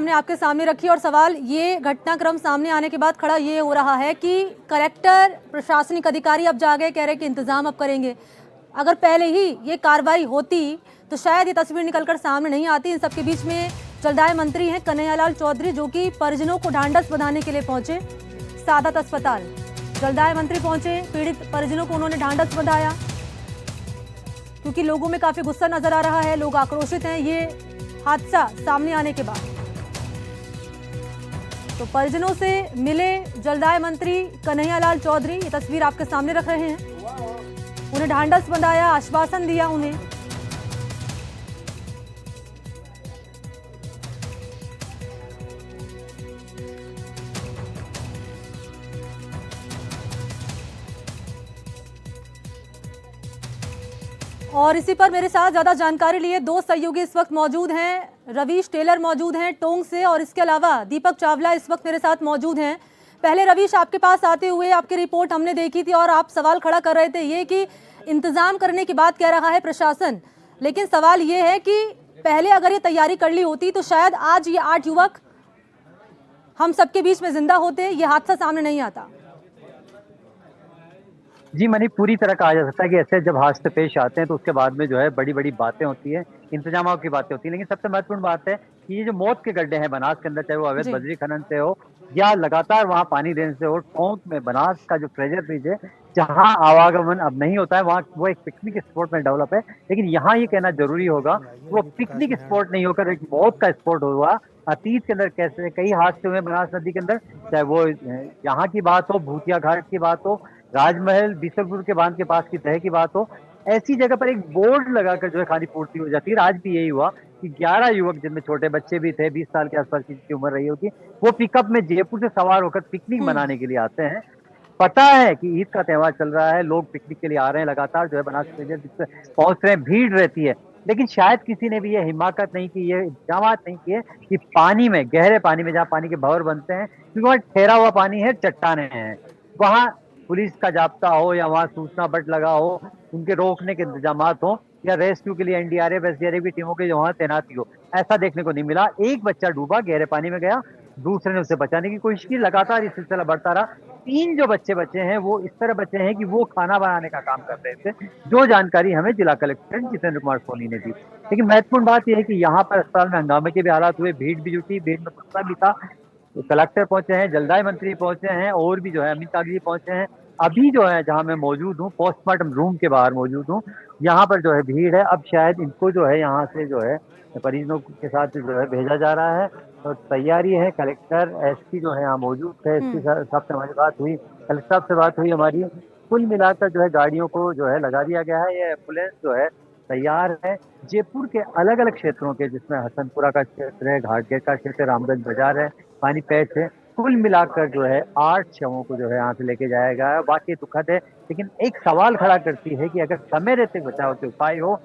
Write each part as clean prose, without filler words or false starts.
हमने आपके सामने रखी और सवाल ये घटनाक्रम सामने आने के बाद खड़ा ये हो रहा है कि कलेक्टर प्रशासनिक अधिकारी अब जागे, कह रहे कि इंतजाम अब करेंगे। अगर पहले ही ये कार्रवाई होती तो शायद ये तस्वीर निकलकर सामने नहीं आती। इन सबके बीच में जलदाय मंत्री हैं कन्हैयालाल चौधरी, जो कि परिजनों को ढांढस बंधाने के लिए पहुंचे सादत अस्पताल। जलदाय मंत्री पहुंचे, पीड़ित परिजनों को उन्होंने ढांढस बंधाया क्योंकि लोगों में काफी गुस्सा नजर आ रहा है, लोग आक्रोशित हैं ये हादसा सामने आने के बाद। तो परिजनों से मिले जलदाय मंत्री कन्हैयालाल चौधरी, ये तस्वीर आपके सामने रख रहे हैं। उन्हें ढांढस बंधाया, आश्वासन दिया उन्हें। और इसी पर मेरे साथ ज्यादा जानकारी लिए दो सहयोगी इस वक्त मौजूद हैं। रवीश टेलर मौजूद हैं टोंक से और इसके अलावा दीपक चावला इस वक्त मेरे साथ मौजूद हैं। पहले रवीश, आपके पास आते हुए आपकी रिपोर्ट हमने देखी थी और आप सवाल खड़ा कर रहे थे ये कि इंतजाम करने की बात कह रहा है प्रशासन, लेकिन सवाल ये है कि पहले अगर ये तैयारी कर ली होती तो शायद आज ये 8 युवक हम सबके बीच में जिंदा होते, ये हादसा सामने नहीं आता। जी मनी, पूरी तरह कहा जा सकता है कि ऐसे जब हादसे पेश आते हैं तो उसके बाद में जो है बड़ी बड़ी बातें होती है, इंतजामों की बातें होती है। लेकिन सबसे महत्वपूर्ण बात है कि ये जो मौत के गड्ढे हैं बनास के अंदर, चाहे वो अवैध बजरी खनन से हो या लगातार वहाँ पानी देने से हो, टोंक में बनास का जो ट्रेजर ब्रिज है जहाँ आवागमन अब नहीं होता है, वहाँ वो एक पिकनिक स्पॉट में डेवलप है। लेकिन यहाँ ये कहना जरूरी होगा वो पिकनिक स्पॉट नहीं होकर एक मौत का स्पॉट हुआ। अतीत के अंदर कैसे कई हादसे हुए बनास नदी के अंदर, चाहे वो यहाँ की बात हो, भूतिया घाट की बात हो, राजमहल बीसलपुर के बांध के पास की तह की बात हो, ऐसी जगह पर एक बोर्ड लगाकर जो है खानी पूर्ति हो जाती है। आज भी यही हुआ कि 11 युवक, जिनमें छोटे बच्चे भी थे, 20 साल के आसपास की उम्र रही होगी, वो पिकअप में जयपुर से सवार होकर पिकनिक मनाने के लिए आते हैं। पता है कि ईद का त्योहार चल रहा है, लोग पिकनिक के लिए आ रहे हैं, लगातार जो है बनास पहुंच रहे हैं, भीड़ रहती है। लेकिन शायद किसी ने भी ये हिमाकत नहीं की, ये इंतजाम नहीं किए कि पानी में, गहरे पानी में जहाँ पानी के भंवर बनते हैं, क्योंकि वहाँ ठहरा हुआ पानी है, चट्टाने हैं, वहाँ पुलिस का जाब्ता हो या वहाँ सूचना बट लगा हो, उनके रोकने के इंतजाम हो या रेस्क्यू के लिए एनडीआरएफ एसडीआरएफ की टीमों के वहां तैनाती हो, ऐसा देखने को नहीं मिला। एक बच्चा डूबा, गहरे पानी में गया, दूसरे ने उसे बचाने की कोशिश की, लगातार ये सिलसिला बढ़ता रहा। 3 जो बच्चे बचे हैं वो इस तरह बचे हैं कि वो खाना बनाने का काम कर रहे थे, जो जानकारी हमें जिला कलेक्टर जितेंद्र कुमार सोनी ने दी। लेकिन महत्वपूर्ण बात यह है कि यहाँ पर अस्पताल में हंगामे के भी हालात हुए, भीड़ भी जुटी, भीड़ में गुस्सा भी था। तो कलेक्टर पहुंचे हैं, जलदाय मंत्री पहुंचे हैं और भी जो है अमित कागजी पहुंचे हैं। अभी जो है जहां मैं मौजूद हूँ, पोस्टमार्टम रूम के बाहर मौजूद हूँ, यहाँ पर जो है भीड़ है। अब शायद इनको जो है यहाँ से जो है परिजनों के साथ जो है भेजा जा रहा है और तैयारी है। कलेक्टर एसपी जो है यहाँ मौजूद थे, एसपी साहब से हमारी बात हुई, कलेक्टर साहब से बात हुई हमारी। कुल मिलाकर जो है गाड़ियों को जो है लगा दिया गया है, ये एम्बुलेंस जो है तैयार है। जयपुर के अलग अलग क्षेत्रों के, जिसमें हसनपुरा का क्षेत्र है, घाटगेट का क्षेत्र, रामगंज बाजार है, पानी पैच है, कुल मिलाकर जो है 8 शवों को जो है यहाँ से लेके जाया गया है। बाकी दुखद है, लेकिन एक सवाल खड़ा करती है कि अगर समय रहते बचाव के उपाय हो,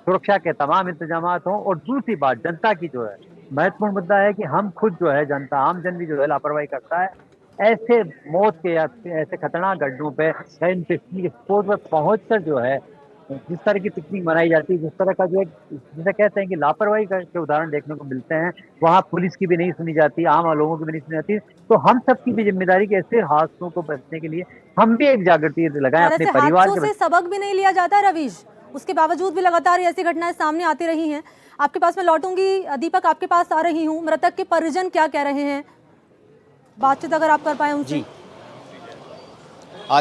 सुरक्षा के तमाम इंतजाम हो, और दूसरी बात जनता की जो है महत्वपूर्ण मुद्दा है कि हम खुद जो है जनता, आम जन भी जो है लापरवाही करता है, ऐसे मौत के या ऐसे खतरनाक गड्ढों पे पिकनिक स्पॉट पर पहुंच कर जो है जिस तरह की पिकनिक मनाई जाती है, जिस तरह का जो है जिसे कहते हैं कि लापरवाही के उदाहरण देखने को मिलते हैं, वहाँ पुलिस की भी नहीं सुनी जाती, आम लोगों की भी नहीं सुनी जाती। तो हम सबकी भी जिम्मेदारी कि ऐसे हादसों को बचने के लिए हम भी एक जागृति लगाएं और अपने ऐसे परिवार हादसों से सबक भी नहीं लिया जाता रवीश, उसके बावजूद भी लगातार ऐसी घटनाएं सामने आती रही हैं। आपके पास मैं लौटूंगी, दीपक आपके पास आ रही हूँ। मृतक के परिजन क्या कह रहे हैं, बातचीत अगर आप कर पाए उनसे।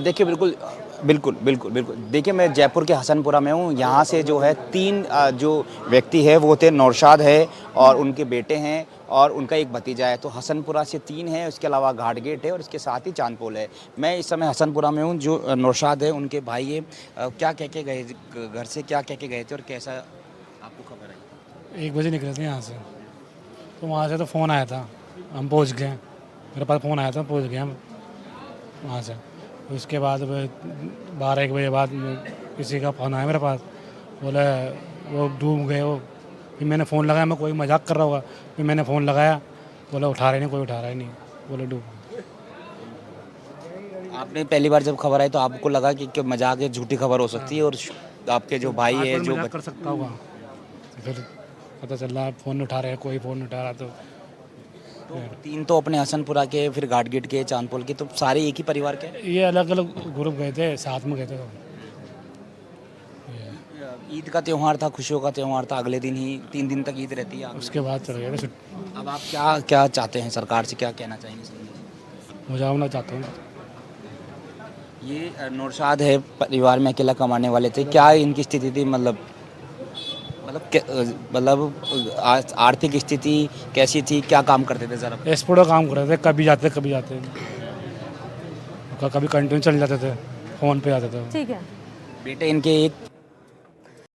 देखिए बिल्कुल बिल्कुल बिल्कुल बिल्कुल देखिए, मैं जयपुर के हसनपुरा में हूँ। यहाँ से जो है 3 जो व्यक्ति है वो थे, नौशाद है और उनके बेटे हैं और उनका एक भतीजा है। तो हसनपुरा से 3 है, उसके अलावा घाटगेट है और इसके साथ ही चांदपोल है। मैं इस समय हसनपुरा में हूँ। जो नौशाद है उनके भाई है, क्या कह के गए घर से, क्या कह के गए थे और कैसा आपको खबर आई? 1 बजे निकले थे यहाँ से, तो वहाँ से तो फ़ोन आया था, हम पहुँच गए। मेरे पास फ़ोन आया था, पहुँच गए हम वहाँ से। उसके बाद 12-1 बजे बाद किसी का फ़ोन आया मेरे पास, बोले वो डूब गए वो। फिर मैंने फ़ोन लगाया, मैं कोई मजाक कर रहा होगा, फिर मैंने फ़ोन लगाया, बोले उठा रहे नहीं, कोई उठा रहा ही नहीं, बोले डूब। आपने पहली बार जब खबर आई तो आपको लगा कि मजाक है, झूठी खबर हो सकती है और आपके जो भाई है जो कर सकता होगा, तो फिर पता चल रहा फ़ोन उठा रहे हैं, कोई फ़ोन उठा रहा, तो तो तीन तो अपने हसनपुरा के, फिर घाटगेट के, चांदपोल के, तो सारे एक ही परिवार के हैं? ये अलग अलग ग्रुप गए थे, साथ में गए थे। ईद का त्यौहार था, खुशियों का त्यौहार था, अगले दिन ही 3 दिन तक ईद रहती है। उसके बाद चले गए थे छुट्टी। अब आप क्या क्या चाहते हैं, सरकार से क्या कहना चाहेंगे? मुझावना चाहता हूँ। ये नौशाद है, परिवार में अकेला कमाने वाले थे, क्या इनकी स्थिति थी? मतलब आर्थिक स्थिति कैसी थी, क्या काम करते थे ज़रा? एक्सपोर्ट का काम कर रहे थे, कभी जाते कभी कंटिन्यू चले जाते थे, फ़ोन पे आते थे। ठीक है। बेटे इनके एक